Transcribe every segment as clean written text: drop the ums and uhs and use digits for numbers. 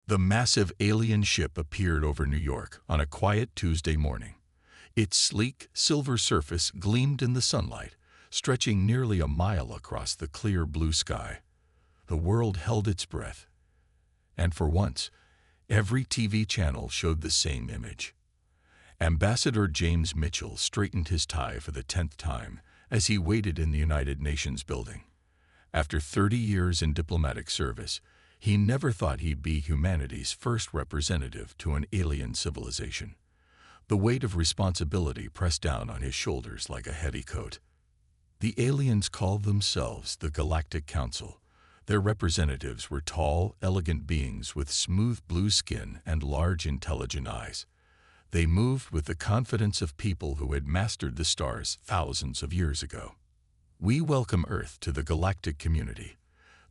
The massive alien ship appeared over New York on a quiet Tuesday morning. Its sleek, silver surface gleamed in the sunlight, stretching nearly a mile across the clear blue sky. The world held its breath. And for once, every TV channel showed the same image. Ambassador James Mitchell straightened his tie for the 10th time as he waited in the United Nations building. After 30 years in diplomatic service, he never thought he'd be humanity's first representative to an alien civilization. The weight of responsibility pressed down on his shoulders like a heavy coat. The aliens called themselves the Galactic Council. Their representatives were tall, elegant beings with smooth blue skin and large, intelligent eyes. They moved with the confidence of people who had mastered the stars thousands of years ago. "We welcome Earth to the galactic community,"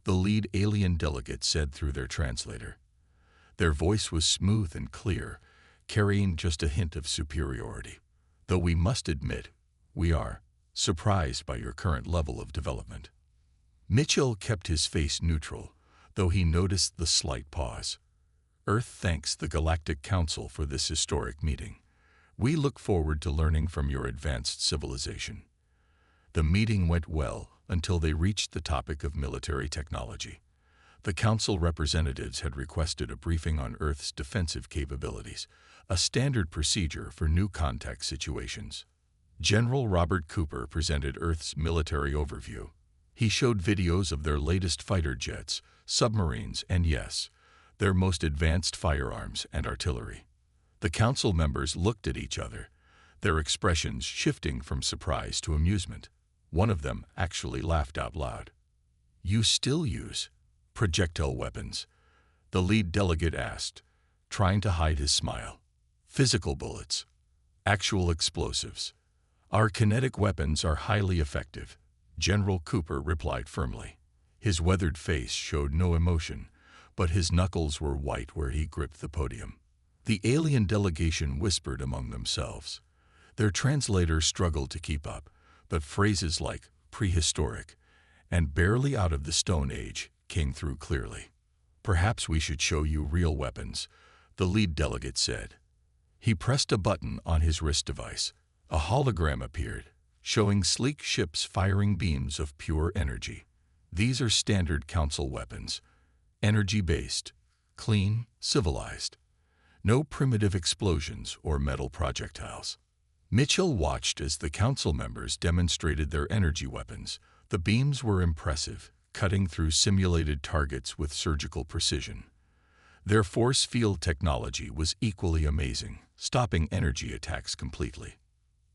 the lead alien delegate said through their translator. Their voice was smooth and clear, carrying just a hint of superiority. "Though we must admit, we are surprised by your current level of development." Mitchell kept his face neutral, though he noticed the slight pause. "Earth thanks the Galactic Council for this historic meeting. We look forward to learning from your advanced civilization." The meeting went well until they reached the topic of military technology. The Council representatives had requested a briefing on Earth's defensive capabilities, a standard procedure for new contact situations. General Robert Cooper presented Earth's military overview. He showed videos of their latest fighter jets, submarines, and yes, their most advanced firearms and artillery. The Council members looked at each other, their expressions shifting from surprise to amusement. One of them actually laughed out loud. "You still use projectile weapons?" the lead delegate asked, trying to hide his smile. "Physical bullets. Actual explosives. Our kinetic weapons are highly effective," General Cooper replied firmly. His weathered face showed no emotion, but his knuckles were white where he gripped the podium. The alien delegation whispered among themselves. Their translator struggled to keep up, but phrases like prehistoric and barely out of the Stone Age came through clearly. "Perhaps we should show you real weapons," the lead delegate said. He pressed a button on his wrist device. A hologram appeared, showing sleek ships firing beams of pure energy. "These are standard Council weapons. Energy-based, clean, civilized. No primitive explosions or metal projectiles." Mitchell watched as the Council members demonstrated their energy weapons. The beams were impressive, cutting through simulated targets with surgical precision. Their force field technology was equally amazing, stopping energy attacks completely.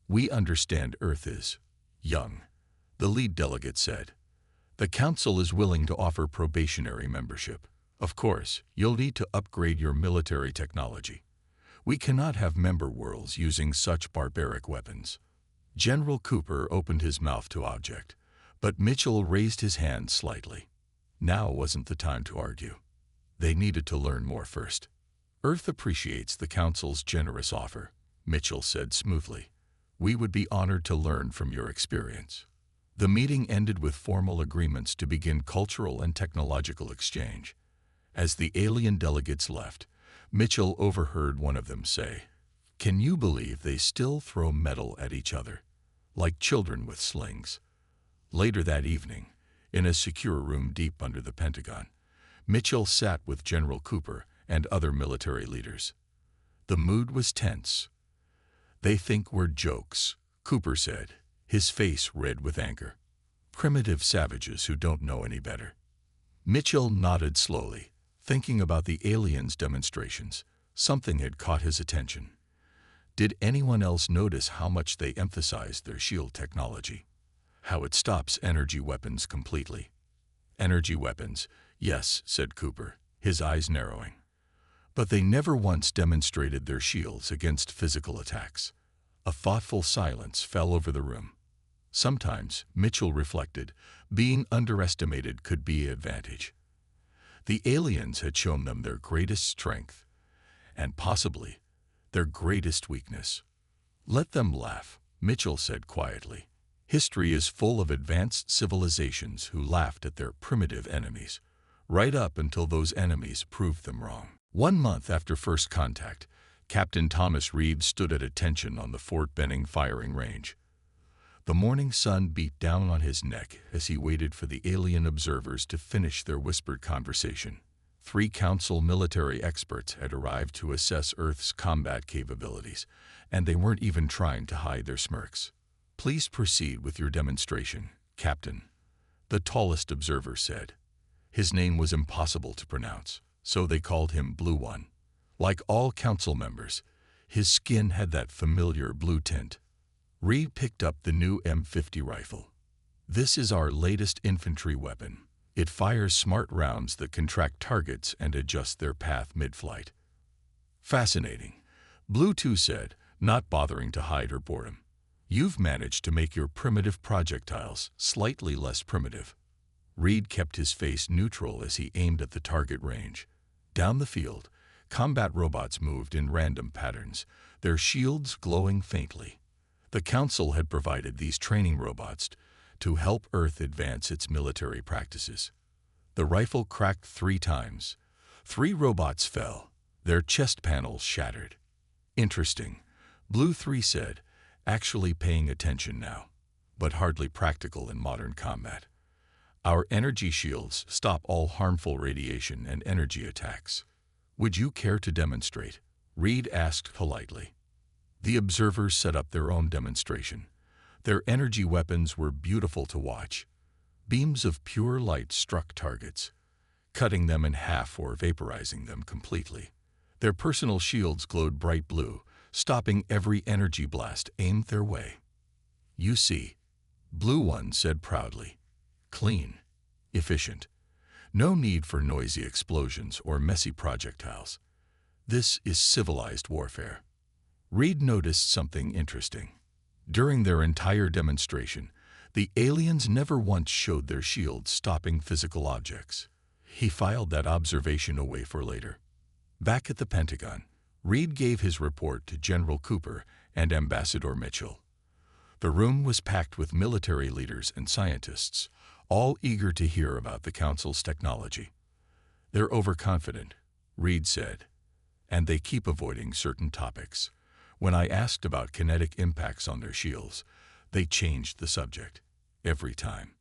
"We understand Earth is young," the lead delegate said. "The Council is willing to offer probationary membership. Of course, you'll need to upgrade your military technology. We cannot have member worlds using such barbaric weapons." General Cooper opened his mouth to object, but Mitchell raised his hand slightly. Now wasn't the time to argue. They needed to learn more first. "Earth appreciates the Council's generous offer," Mitchell said smoothly. "We would be honored to learn from your experience." The meeting ended with formal agreements to begin cultural and technological exchange. As the alien delegates left, Mitchell overheard one of them say, "Can you believe they still throw metal at each other, like children with slings?" Later that evening, in a secure room deep under the Pentagon, Mitchell sat with General Cooper and other military leaders. The mood was tense. "They think we're jokes," Cooper said, his face red with anger. "Primitive savages who don't know any better." Mitchell nodded slowly, thinking about the aliens' demonstrations. Something had caught his attention. Did anyone else notice how much they emphasized their shield technology? How it stops energy weapons completely. "Energy weapons, yes," said Cooper, his eyes narrowing. "But they never once demonstrated their shields against physical attacks." A thoughtful silence fell over the room. Sometimes, Mitchell reflected, being underestimated could be an advantage. The aliens had shown them their greatest strength, and possibly their greatest weakness. "Let them laugh," Mitchell said quietly. "History is full of advanced civilizations who laughed at their primitive enemies, right up until those enemies proved them wrong." 1 month after first contact, Captain Thomas Reed stood at attention on the Fort Benning firing range. The morning sun beat down on his neck as he waited for the alien observers to finish their whispered conversation. 3 Council military experts had arrived to assess Earth's combat capabilities, and they weren't even trying to hide their smirks. "Please proceed with your demonstration, Captain," the tallest observer said. His name was impossible to pronounce, so they called him Blue One. Like all council members, his skin had that familiar blue tint. Reed picked up the new M50 rifle. "This is our latest infantry weapon. It fires smart rounds that can track targets and adjust their path mid-flight." "Fascinating," Blue 2 said, not bothering to hide her boredom. "You've managed to make your primitive projectiles slightly less primitive." Reed kept his face neutral as he aimed at the target range. Down the field, combat robots moved in random patterns, their shields glowing faintly. The Council had provided these training robots to help Earth advance its military practices. The rifle cracked 3 times. 3 robots fell, their chest panels shattered. "Interesting," Blue 3 said, actually paying attention now, but hardly practical in modern combat. "Our energy shields stop all harmful radiation and energy attacks. Would you care to demonstrate?" Reed asked politely. The observers set up their own demonstration. Their energy weapons were beautiful to watch. Beams of pure light struck targets, cutting them in half or vaporizing them completely. Their personal shields glowed bright blue, stopping every energy blast aimed their way. "You see," Blue One said proudly. "Clean, efficient. No need for noisy explosions or messy projectiles. This is civilized warfare." Reed noticed something interesting. During their entire demonstration, the aliens never once showed their shields stopping physical objects. He filed that observation away for later. Back at the Pentagon, Reed gave his report to General Cooper and Ambassador Mitchell. The room was packed with military leaders and scientists, all eager to hear about the Council's technology. "They're overconfident," Reed said, "and they keep avoiding certain topics. When I asked about kinetic impacts on their shields, they changed the subject. Every time."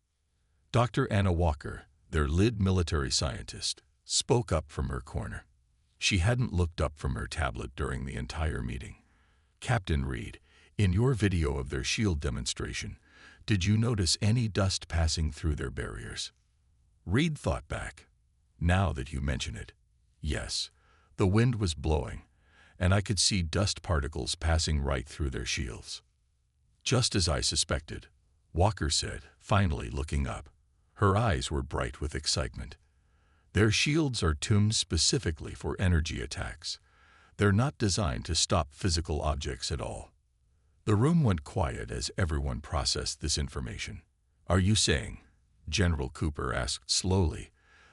Dr. Anna Walker, their lead military scientist, spoke up from her corner. She hadn't looked up from her tablet during the entire meeting. "Captain Reed, in your video of their shield demonstration, did you notice any dust passing through their barriers?" Reed thought back. "Now that you mention it, yes, the wind was blowing, and I could see dust particles passing right through their shields." "Just as I suspected," Walker said, finally looking up. Her eyes were bright with excitement. "Their shields are tuned specifically for energy attacks. They're not designed to stop physical objects at all." The room went quiet as everyone processed this information. "Are you saying," General Cooper asked slowly,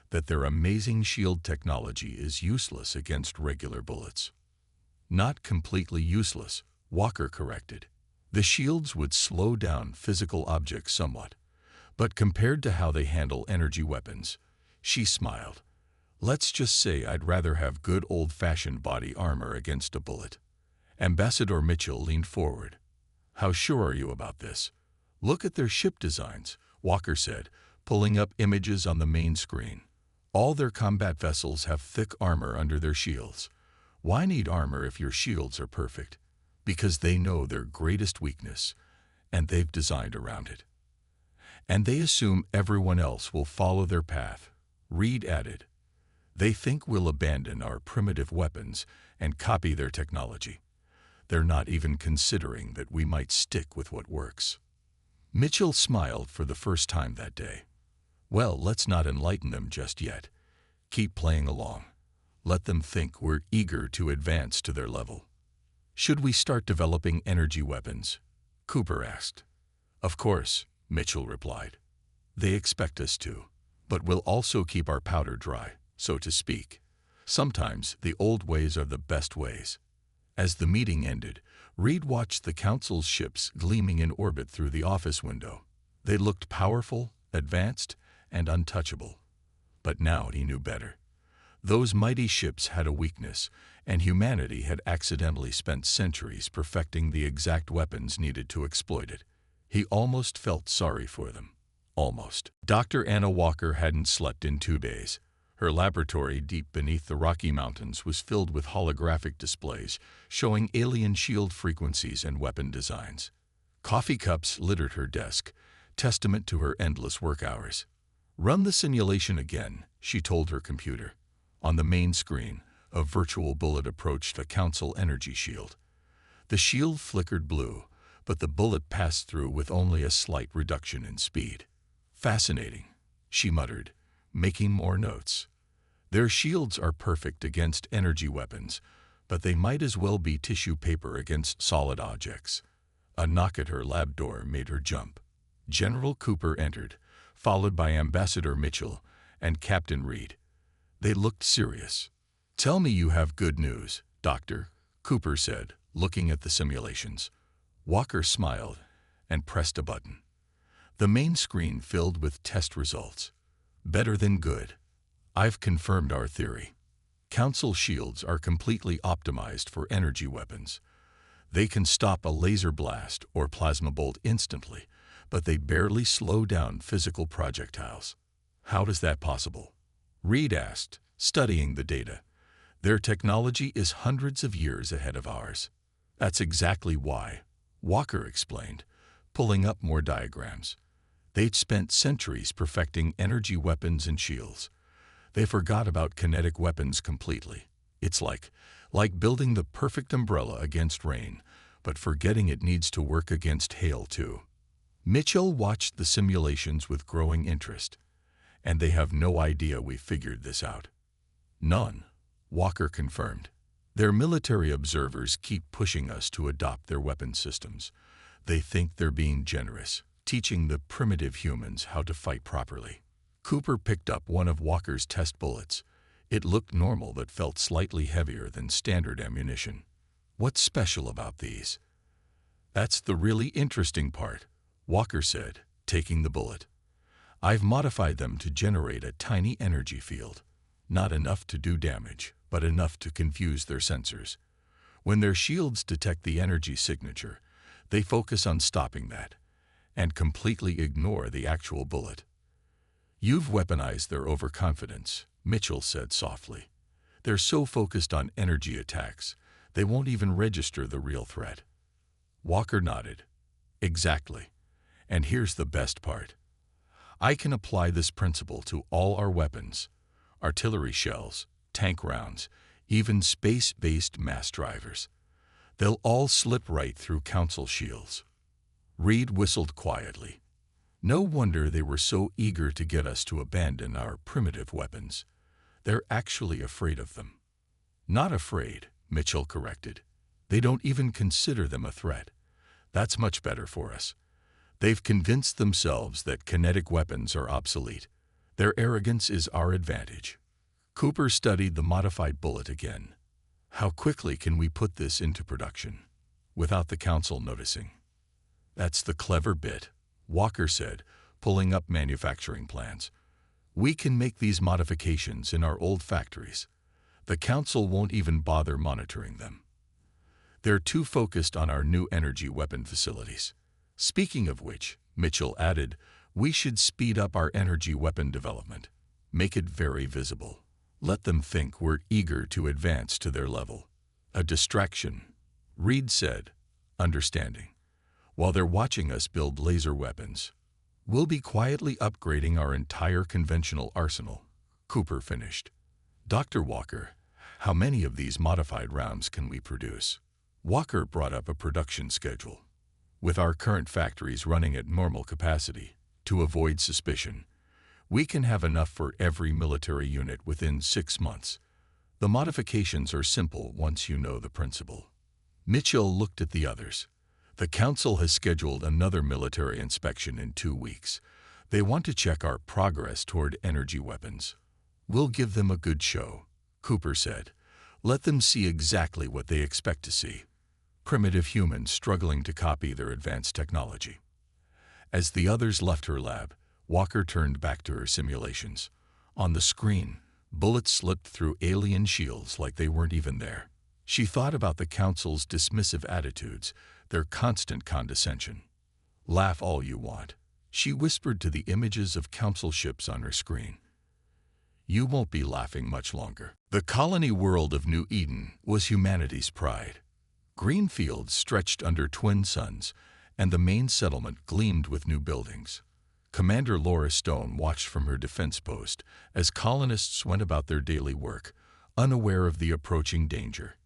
"that their amazing shield technology is useless against regular bullets?" "Not completely useless," Walker corrected. "The shields would slow down physical objects somewhat, but compared to how they handle energy weapons," she smiled. "Let's just say I'd rather have good old-fashioned body armor against a bullet." Ambassador Mitchell leaned forward. "How sure are you about this?" "Look at their ship designs," Walker said, pulling up images on the main screen. "All their combat vessels have thick armor under their shields. Why need armor if your shields are perfect? Because they know their greatest weakness, and they've designed around it. And they assume everyone else will follow their path," Reed added. "They think we'll abandon our primitive weapons and copy their technology. They're not even considering that we might stick with what works." Mitchell smiled for the first time that day. "Well, let's not enlighten them just yet. Keep playing along. Let them think we're eager to advance to their level." "Should we start developing energy weapons?" Cooper asked. "Of course," Mitchell replied. "They expect us to, but we'll also keep our powder dry, so to speak. Sometimes the old ways are the best ways." As the meeting ended, Reed watched the Council's ships gleaming in orbit through the office window. They looked powerful, advanced, and untouchable. But now he knew better. Those mighty ships had a weakness, and humanity had accidentally spent centuries perfecting the exact weapons needed to exploit it. He almost felt sorry for them. Almost. Dr. Anna Walker hadn't slept in 2 days. Her laboratory deep beneath the Rocky Mountains was filled with holographic displays showing alien shield frequencies and weapon designs. Coffee cups littered her desk, testament to her endless work hours. "Run the simulation again," she told her computer. On the main screen, a virtual bullet approached a Council energy shield. The shield flickered blue, but the bullet passed through with only a slight reduction in speed. "Fascinating," she muttered, making more notes. "Their shields are perfect against energy weapons, but they might as well be tissue paper against solid objects." A knock at her lab door made her jump. General Cooper entered, followed by Ambassador Mitchell and Captain Reed. They looked serious. "Tell me you have good news, Doctor," Cooper said, looking at the simulations. Walker smiled and pressed a button. The main screen filled with test results. "Better than good. I've confirmed our theory. Council shields are completely optimized for energy weapons. They can stop a laser blast or plasma bolt instantly, but they barely slow down physical projectiles." "How is that possible?" Reed asked, studying the data. "Their technology is hundreds of years ahead of ours." "That's exactly why," Walker explained, pulling up more diagrams. "They'd spent centuries perfecting energy weapons and shields. They forgot about kinetic weapons completely. It's like building the perfect umbrella against rain, but forgetting it needs to work against hail too." Mitchell watched the simulations with growing interest. "And they have no idea we figured this out." "None," Walker confirmed. "Their military observers keep pushing us to adopt their weapon systems. They think they're being generous, teaching the primitive humans how to fight properly." Cooper picked up one of Walker's test bullets. It looked normal but felt slightly heavier than standard ammunition. "What's special about these?" "That's the really interesting part," Walker said, taking the bullet. "I've modified them to generate a tiny energy field. Not enough to do damage, but enough to confuse their sensors. When their shields detect the energy signature, they focus on stopping that and completely ignore the actual bullet." "You've weaponized their overconfidence," Mitchell said softly. "They're so focused on energy attacks, they won't even register the real threat." Walker nodded. "Exactly. And here's the best part. I can apply this principle to all our weapons: artillery shells, tank rounds, even space-based mass drivers. They'll all slip right through Council shields." Reed whistled quietly. "No wonder they were so eager to get us to abandon our primitive weapons. They're actually afraid of them." "Not afraid," Mitchell corrected. "They don't even consider them a threat. That's much better for us. They've convinced themselves that kinetic weapons are obsolete. Their arrogance is our advantage." Cooper studied the modified bullet again. "How quickly can we put this into production without the Council noticing?" "That's the clever bit," Walker said, pulling up manufacturing plans. "We can make these modifications in our old factories. The Council won't even bother monitoring them. They're too focused on our new energy weapon facilities. Speaking of which," Mitchell added, "we should speed up our energy weapon development. Make it very visible. Let them think we're eager to advance to their level." "A distraction," Reed said, understanding. "While they're watching us build laser weapons, we'll be quietly upgrading our entire conventional arsenal," Cooper finished. "Dr. Walker, how many of these modified rounds can we produce?" Walker brought up a production schedule. "With our current factories running at normal capacity, to avoid suspicion, we can have enough for every military unit within 6 months. The modifications are simple once you know the principle." Mitchell looked at the others. "The Council has scheduled another military inspection in 2 weeks. They want to check our progress toward energy weapons." "We'll give them a good show," Cooper said. "Let them see exactly what they expect to see: primitive humans struggling to copy their advanced technology." As the others left her lab, Walker turned back to her simulations. On the screen, Bullets slipped through alien shields like they weren't even there. She thought about the Council's dismissive attitudes, their constant condescension. "Laugh all you want," she whispered to the images of Council ships on her screen. "You won't be laughing much longer." The colony world of New Eden was humanity's pride. Green fields stretched under twin suns, and the main settlement gleamed with new buildings. Commander Laura Stone watched from her defense post as colonists went about their daily work, unaware of the approaching danger.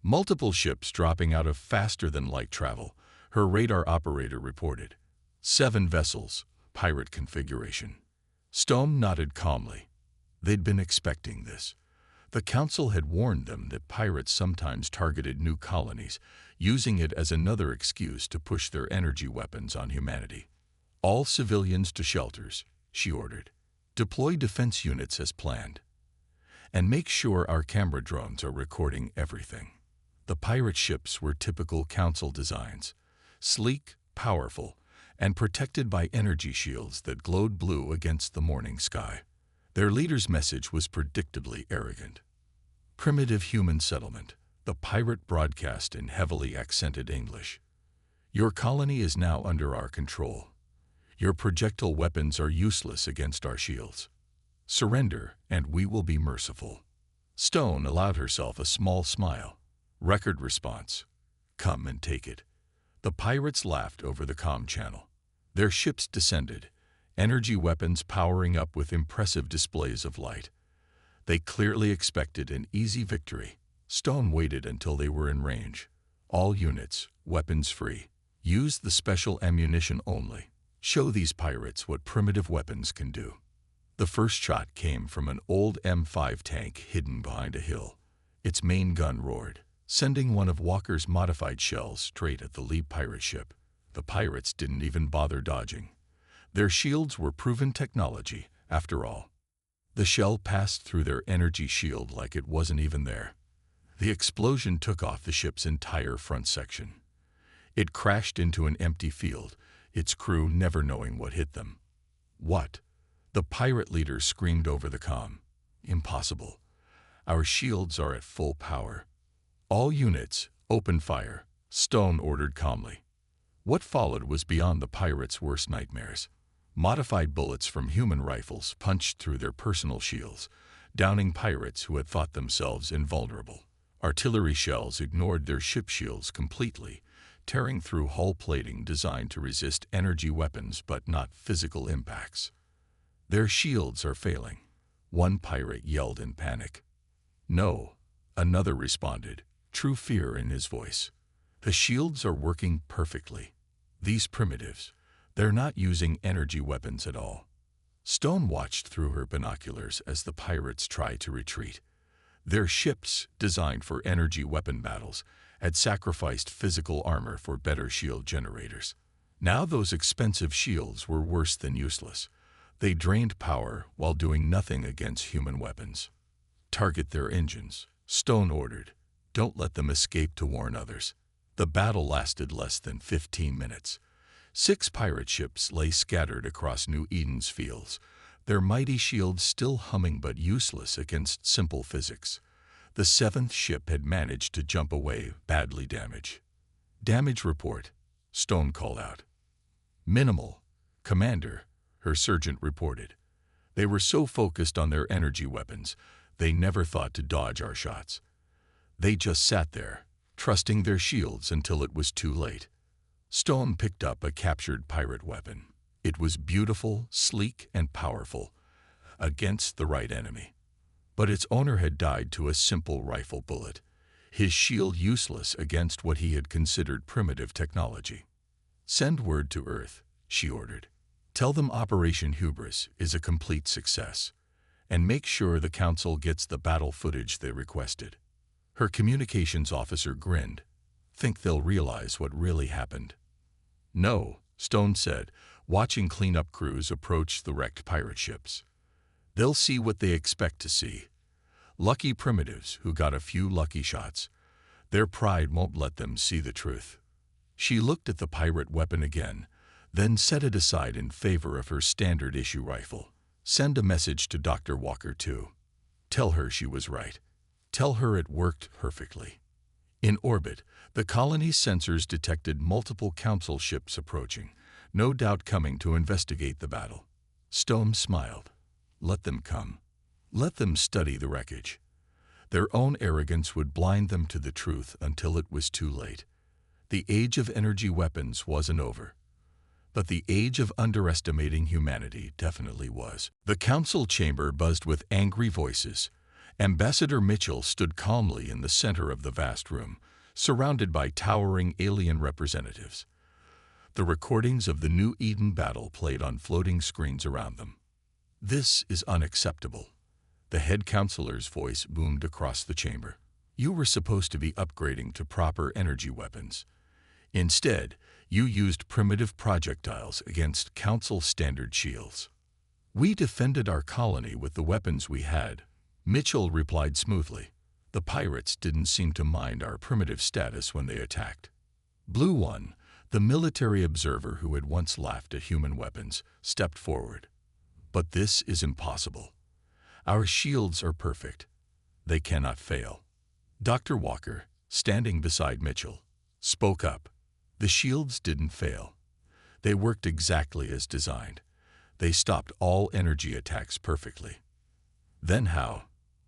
Multiple ships dropping out of faster-than-light travel, her radar operator reported. 7 vessels, pirate configuration. Stone nodded calmly. They'd been expecting this. The Council had warned them that pirates sometimes targeted new colonies, using it as another excuse to push their energy weapons on humanity. "All civilians to shelters," she ordered. "Deploy defense units as planned. And make sure our camera drones are recording everything." The pirate ships were typical Council designs, sleek, powerful, and protected by energy shields that glowed blue against the morning sky. Their leader's message was predictably arrogant. "Primitive human settlement," the pirate broadcast in heavily accented English. "Your colony is now under our control. Your projectile weapons are useless against our shields. Surrender, and we will be merciful." Stone allowed herself a small smile. Record response. "Come and take it." The pirates laughed over the comm channel. Their ships descended, energy weapons powering up with impressive displays of light. They clearly expected an easy victory. Stone waited until they were in range. "All units, weapons free. Use the special ammunition only. Show these pirates what primitive weapons can do." The first shot came from an old M5 tank hidden behind a hill. Its main gun roared, sending one of Walker's modified shells straight at the lead pirate ship. The pirates didn't even bother dodging. Their shields were proven technology, after all. The shell passed through their energy shield like it wasn't even there. The explosion took off the ship's entire front section. It crashed into an empty field, its crew never knowing what hit them. "What?" The pirate leader screamed over the comm. "Impossible. Our shields are at full power." "All units, open fire," Stone ordered calmly. What followed was beyond the pirates' worst nightmares. Modified bullets from human rifles punched through their personal shields, downing pirates who had thought themselves invulnerable. Artillery shells ignored their ship shields completely, tearing through hull plating designed to resist energy weapons but not physical impacts. "Their shields are failing," one pirate yelled in panic. "No," another responded, true fear in his voice. "The shields are working perfectly. These primitives, they're not using energy weapons at all." Stone watched through her binoculars as the pirates tried to retreat. Their ships, designed for energy weapon battles, had sacrificed physical armor for better shield generators. Now those expensive shields were worse than useless. They drained power while doing nothing against human weapons. "Target their engines," Stone ordered. "Don't let them escape to warn others." The battle lasted less than 15 minutes. 6 pirate ships lay scattered across New Eden's fields, their mighty shields still humming but useless against simple physics. The 7th ship had managed to jump away, badly damaged. "Damage report," Stone called out. "Minimal, Commander," her sergeant reported. "They were so focused on their energy weapons, they never thought to dodge our shots. They just sat there, trusting their shields until it was too late." Stone picked up a captured pirate weapon. It was beautiful, sleek, and powerful, against the right enemy. But its owner had died to a simple rifle bullet, his shield useless against what he had considered primitive technology. "Send word to Earth," she ordered. "Tell them Operation Hubris is a complete success, and make sure the Council gets the battle footage they requested." Her communications officer grinned. "Think they'll realize what really happened?" "No," Stone said, watching cleanup crews approach the wrecked pirate ships. "They'll see what they expect to see. Lucky primitives who got a few lucky shots. Their pride won't let them see the truth." She looked at the pirate weapon again, then set it aside in favor of her standard-issue rifle. "Send a message to Dr. Walker, too. Tell her she was right. Tell her it worked perfectly. In orbit, the colony's sensors detected multiple Council ships approaching, no doubt coming to investigate the battle. Stone smiled. Let them come. Let them study the wreckage. Their own arrogance would blind them to the truth until it was too late. The age of energy weapons wasn't over. But the age of underestimating humanity definitely was. The Council chamber buzzed with angry voices. Ambassador Mitchell stood calmly in the center of the vast room, surrounded by towering alien representatives. The recordings of the New Eden battle played on floating screens around them. This is unacceptable. The head counselor's voice boomed across the chamber. You were supposed to be upgrading to proper energy weapons. Instead, you used primitive projectiles against Council standard shields. We defended our colony with the weapons we had, Mitchell replied smoothly. The pirates didn't seem to mind our primitive status when they attacked. Blue One, the military observer who had once laughed at human weapons, stepped forward. But this is impossible. Our shields are perfect. They cannot fail. Dr. Walker, standing beside Mitchell, spoke up. The shields didn't fail. They worked exactly as designed. They stopped all energy attacks perfectly. Then how?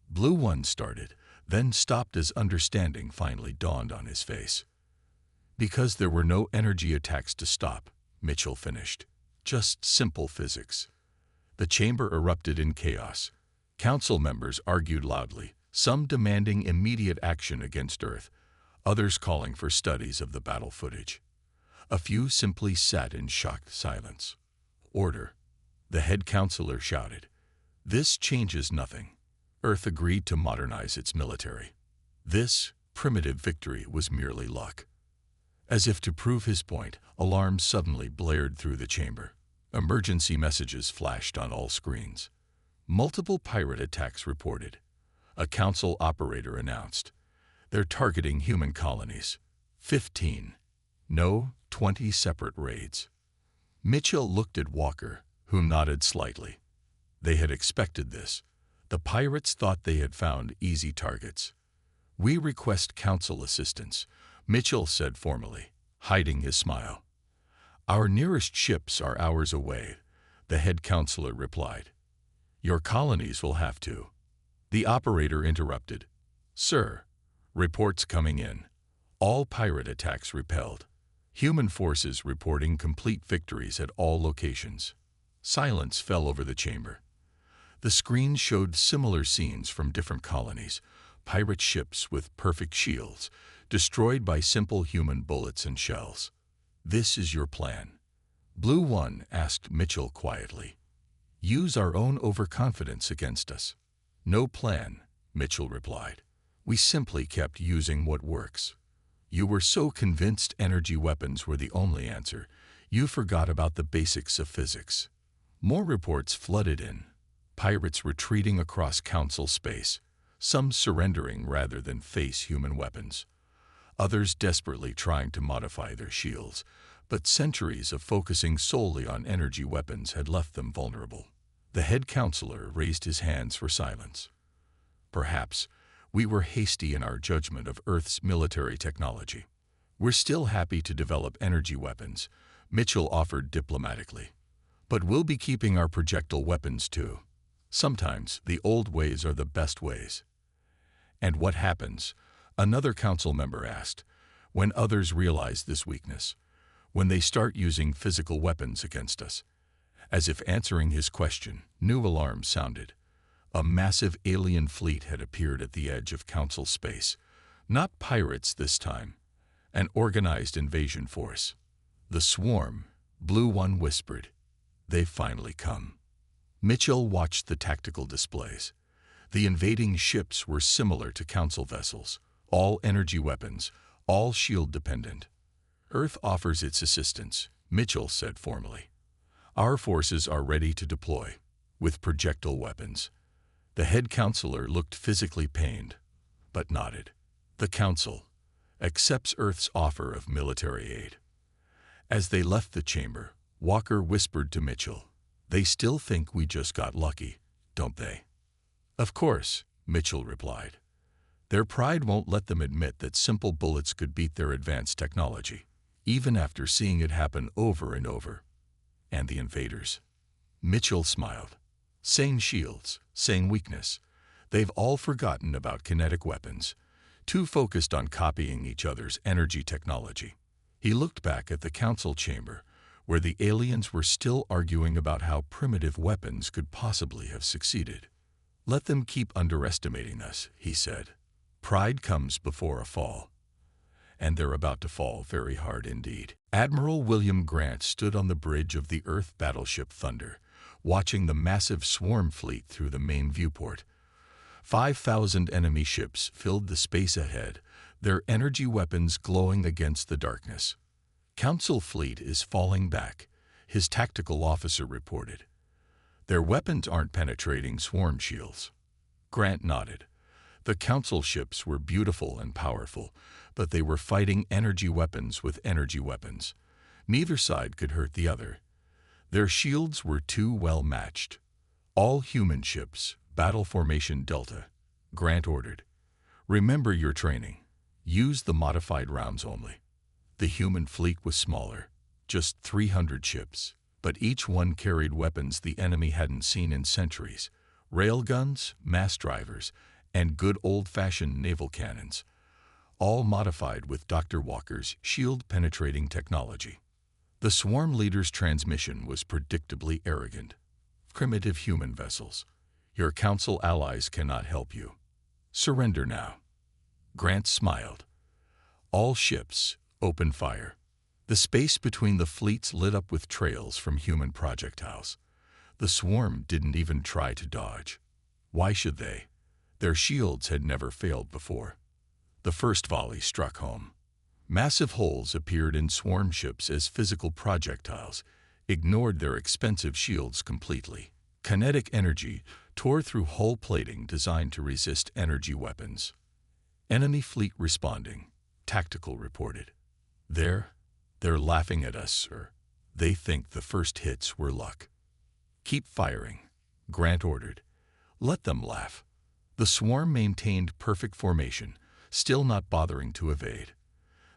Blue One started, then stopped as understanding finally dawned on his face. Because there were no energy attacks to stop, Mitchell finished. Just simple physics. The chamber erupted in chaos. Council members argued loudly, some demanding immediate action against Earth, others calling for studies of the battle footage. A few simply sat in shocked silence. Order, the head counselor shouted. This changes nothing. Earth agreed to modernize its military. This primitive victory was merely luck. As if to prove his point, alarms suddenly blared through the chamber. Emergency messages flashed on all screens. Multiple pirate attacks reported. A council operator announced. They're targeting human colonies. 15. No, 20 separate raids. Mitchell looked at Walker, who nodded slightly. They had expected this. The pirates thought they had found easy targets. We request council assistance, Mitchell said formally, hiding his smile. Our nearest ships are hours away, the head counselor replied. Your colonies will have to. The operator interrupted. Sir, reports coming in. All pirate attacks repelled. Human forces reporting complete victories at all locations. Silence fell over the chamber. The screens showed similar scenes from different colonies, pirate ships with perfect shields, destroyed by simple human bullets and shells. This is your plan. Blue One asked Mitchell quietly. Use our own overconfidence against us. No plan, Mitchell replied. We simply kept using what works. You were so convinced energy weapons were the only answer, you forgot about the basics of physics. More reports flooded in. Pirates retreating across Council space, some surrendering rather than face human weapons. Others desperately trying to modify their shields, but centuries of focusing solely on energy weapons had left them vulnerable. The head counselor raised his hands for silence. Perhaps we were hasty in our judgment of Earth's military technology. We're still happy to develop energy weapons, Mitchell offered diplomatically. But we'll be keeping our projectile weapons too. Sometimes the old ways are the best ways. And what happens? Another council member asked, when others realize this weakness, when they start using physical weapons against us. As if answering his question, new alarms sounded. A massive alien fleet had appeared at the edge of Council space. Not pirates this time. An organized invasion force. The swarm, Blue One whispered. They've finally come. Mitchell watched the tactical displays. The invading ships were similar to Council vessels, all energy weapons, all shield-dependent. Earth offers its assistance, Mitchell said formally. Our forces are ready to deploy, with projectile weapons. The head counselor looked physically pained, but nodded. The Council accepts Earth's offer of military aid. As they left the chamber, Walker whispered to Mitchell, they still think we just got lucky, don't they? Of course, Mitchell replied. Their pride won't let them admit that simple bullets could beat their advanced technology, even after seeing it happen over and over. And the invaders? Mitchell smiled. Same shields, same weakness. They've all forgotten about kinetic weapons, too focused on copying each other's energy technology. He looked back at the council chamber, where the aliens were still arguing about how primitive weapons could possibly have succeeded. Let them keep underestimating us, he said. Pride comes before a fall. And they're about to fall very hard indeed. Admiral William Grant stood on the bridge of the Earth battleship Thunder, watching the massive swarm fleet through the main viewport. 5,000 enemy ships filled the space ahead, their energy weapons glowing against the darkness. Council fleet is falling back, his tactical officer reported. Their weapons aren't penetrating swarm shields. Grant nodded. The council ships were beautiful and powerful, but they were fighting energy weapons with energy weapons. Neither side could hurt the other. Their shields were too well matched. All human ships, Battle Formation Delta, Grant ordered. Remember your training. Use the modified rounds only. The human fleet was smaller, just 300 ships, but each one carried weapons the enemy hadn't seen in centuries. Railguns, mass drivers, and good old-fashioned naval cannons, all modified with Dr. Walker's shield-penetrating technology. The swarm leader's transmission was predictably arrogant. Primitive human vessels. Your council allies cannot help you. Surrender now. Grant smiled. All ships, open fire. The space between the fleets lit up with trails from human projectiles. The swarm didn't even try to dodge. Why should they? Their shields had never failed before. The first volley struck home. Massive holes appeared in swarm ships as physical projectiles, ignored their expensive shields completely. Kinetic energy tore through hull plating designed to resist energy weapons. Enemy fleet responding, tactical reported. They're laughing at us, sir. They think the first hits were luck. Keep firing, Grant ordered. Let them laugh. The swarm maintained perfect formation, still not bothering to evade.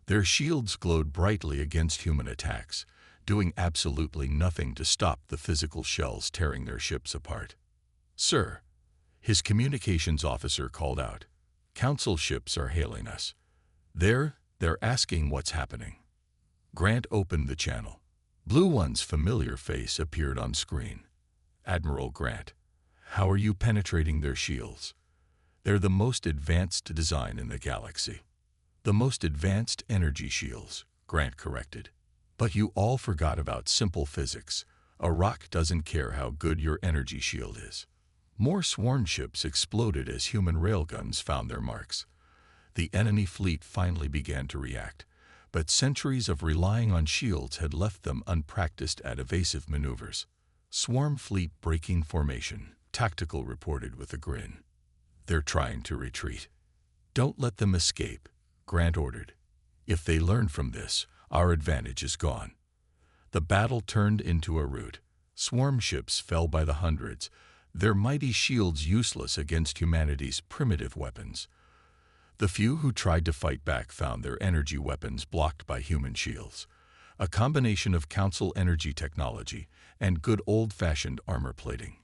Their shields glowed brightly against human attacks, doing absolutely nothing to stop the physical shells tearing their ships apart. Sir, his communications officer called out. Council ships are hailing us. They're asking what's happening. Grant opened the channel. Blue One's familiar face appeared on screen. Admiral Grant, how are you penetrating their shields? They're the most advanced design in the galaxy. The most advanced energy shields, Grant corrected. But you all forgot about simple physics. A rock doesn't care how good your energy shield is. More swarm ships exploded as human railguns found their marks. The enemy fleet finally began to react, but centuries of relying on shields had left them unpracticed at evasive maneuvers. Swarm fleet breaking formation, tactical reported with a grin. They're trying to retreat. Don't let them escape, Grant ordered. If they learn from this, our advantage is gone. The battle turned into a rout. Swarm ships fell by the hundreds, their mighty shields useless against humanity's primitive weapons. The few who tried to fight back found their energy weapons blocked by human shields, a combination of Council energy technology and good old-fashioned armor plating.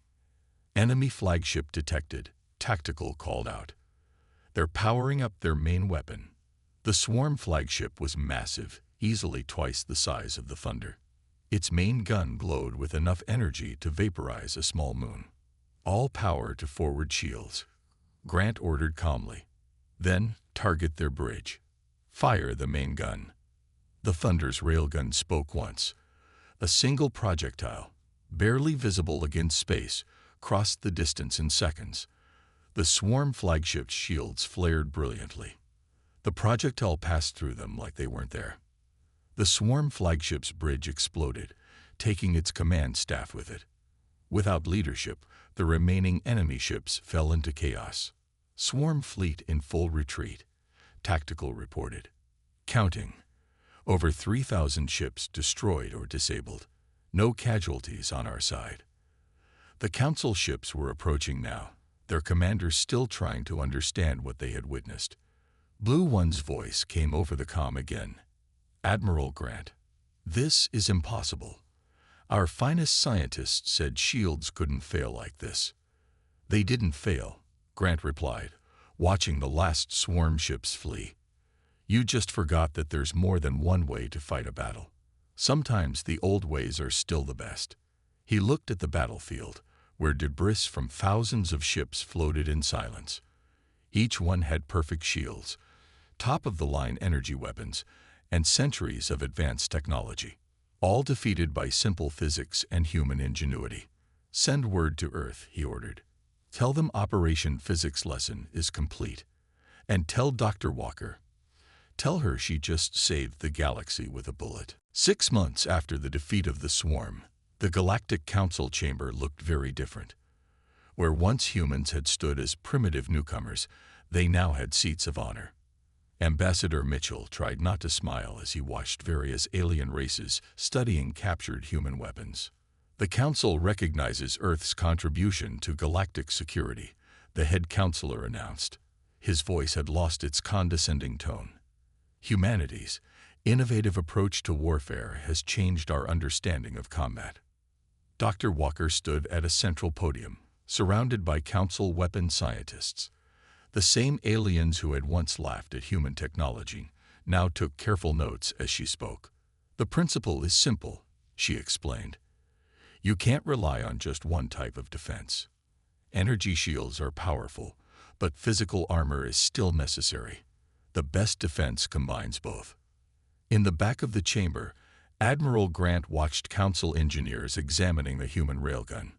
Enemy flagship detected, tactical called out. They're powering up their main weapon. The swarm flagship was massive, easily twice the size of the Thunder. Its main gun glowed with enough energy to vaporize a small moon. All power to forward shields, Grant ordered calmly. Then target their bridge. Fire the main gun. The Thunder's railgun spoke once. A single projectile, barely visible against space, crossed the distance in seconds. The swarm flagship's shields flared brilliantly. The projectile passed through them like they weren't there. The swarm flagship's bridge exploded, taking its command staff with it. Without leadership, the remaining enemy ships fell into chaos. Swarm fleet in full retreat, tactical reported. Counting. Over 3,000 ships destroyed or disabled. No casualties on our side. The Council ships were approaching now, their commander still trying to understand what they had witnessed. Blue One's voice came over the comm again. "Admiral Grant, this is impossible. Our finest scientists said shields couldn't fail like this." "They didn't fail," Grant replied, watching the last swarm ships flee. "You just forgot that there's more than one way to fight a battle. Sometimes the old ways are still the best." He looked at the battlefield, where debris from thousands of ships floated in silence. Each one had perfect shields, top-of-the-line energy weapons, and centuries of advanced technology, all defeated by simple physics and human ingenuity. "Send word to Earth," he ordered. "Tell them Operation Physics Lesson is complete. And tell Dr. Walker. Tell her she just saved the galaxy with a bullet." 6 months after the defeat of the swarm, the Galactic Council chamber looked very different. Where once humans had stood as primitive newcomers, they now had seats of honor. Ambassador Mitchell tried not to smile as he watched various alien races studying captured human weapons. "The Council recognizes Earth's contribution to galactic security," the head counselor announced. His voice had lost its condescending tone. "Humanity's innovative approach to warfare has changed our understanding of combat." Dr. Walker stood at a central podium, surrounded by Council weapon scientists. The same aliens who had once laughed at human technology now took careful notes as she spoke. "The principle is simple," she explained. "You can't rely on just one type of defense. Energy shields are powerful, but physical armor is still necessary. The best defense combines both." In the back of the chamber, Admiral Grant watched Council engineers examining the human railgun.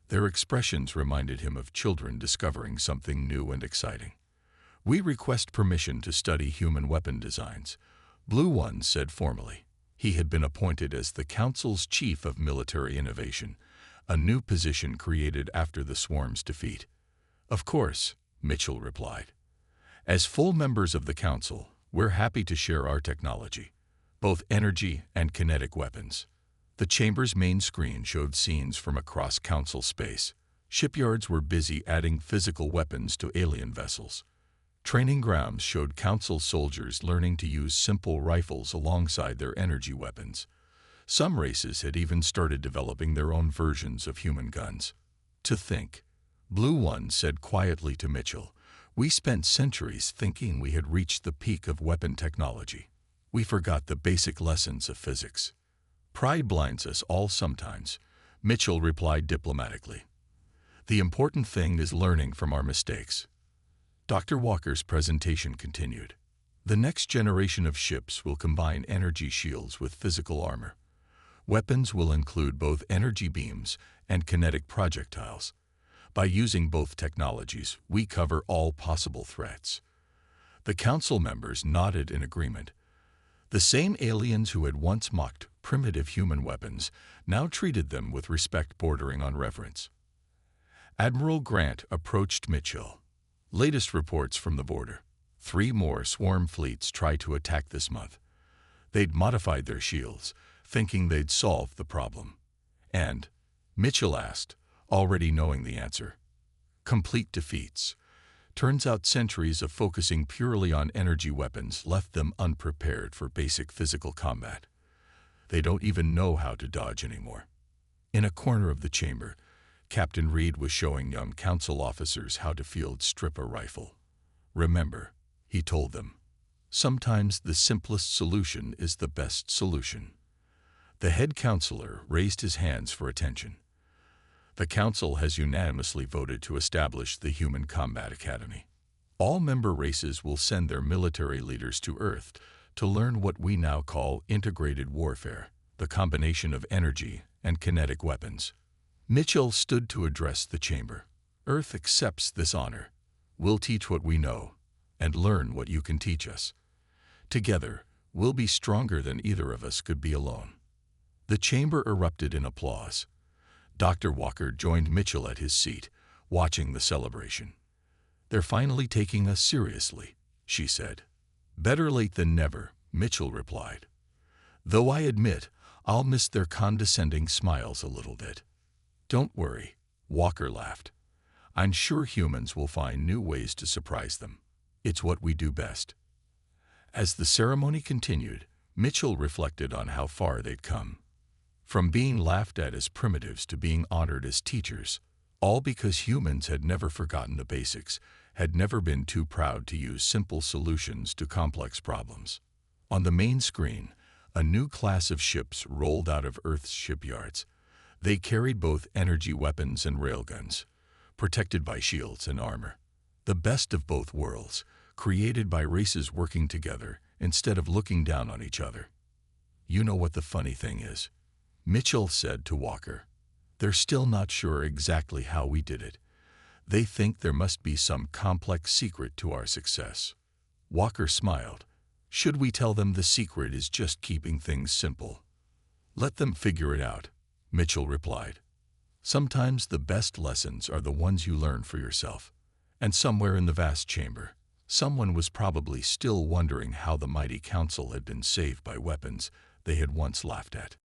Their expressions reminded him of children discovering something new and exciting. "We request permission to study human weapon designs," Blue One said formally. He had been appointed as the Council's Chief of Military Innovation, a new position created after the swarm's defeat. "Of course," Mitchell replied. "As full members of the Council, we're happy to share our technology, both energy and kinetic weapons." The chamber's main screen showed scenes from across Council space. Shipyards were busy adding physical weapons to alien vessels. Training grounds showed Council soldiers learning to use simple rifles alongside their energy weapons. Some races had even started developing their own versions of human guns. "To think," Blue One said quietly to Mitchell, "we spent centuries thinking we had reached the peak of weapon technology. We forgot the basic lessons of physics." "Pride blinds us all sometimes," Mitchell replied diplomatically. "The important thing is learning from our mistakes." Dr. Walker's presentation continued. "The next generation of ships will combine energy shields with physical armor. Weapons will include both energy beams and kinetic projectiles. By using both technologies, we cover all possible threats." The Council members nodded in agreement. The same aliens who had once mocked primitive human weapons now treated them with respect bordering on reverence. Admiral Grant approached Mitchell. "Latest reports from the border. 3 more swarm fleets tried to attack this month. They'd modified their shields, thinking they'd solve the problem." "And?" Mitchell asked, already knowing the answer. "Complete defeats. Turns out centuries of focusing purely on energy weapons left them unprepared for basic physical combat. They don't even know how to dodge anymore." In a corner of the chamber, Captain Reed was showing young Council officers how to field-strip a rifle. "Remember," he told them, "sometimes the simplest solution is the best solution." The head counselor raised his hands for attention. "The Council has unanimously voted to establish the Human Combat Academy. All member races will send their military leaders to Earth to learn what we now call integrated warfare, the combination of energy and kinetic weapons." Mitchell stood to address the chamber. "Earth accepts this honor. We'll teach what we know, and learn what you can teach us. Together, we'll be stronger than either of us could be alone." The chamber erupted in applause. Dr. Walker joined Mitchell at his seat, watching the celebration. "They're finally taking us seriously," she said. "Better late than never," Mitchell replied. "Though I admit I'll miss their condescending smiles a little bit." "Don't worry," Walker laughed. I'm sure humans will find new ways to surprise them. It's what we do best." As the ceremony continued, Mitchell reflected on how far they'd come. From being laughed at as primitives to being honored as teachers, all because humans had never forgotten the basics, had never been too proud to use simple solutions to complex problems. On the main screen, a new class of ships rolled out of Earth's shipyards. They carried both energy weapons and railguns, protected by shields and armor. The best of both worlds, created by races working together instead of looking down on each other. "You know what the funny thing is?" Mitchell said to Walker. "They're still not sure exactly how we did it. They think there must be some complex secret to our success." Walker smiled. "Should we tell them the secret is just keeping things simple?" "Let them figure it out," Mitchell replied. "Sometimes the best lessons are the ones you learn for yourself." And somewhere in the vast chamber, someone was probably still wondering how the mighty council had been saved by weapons they had once laughed at.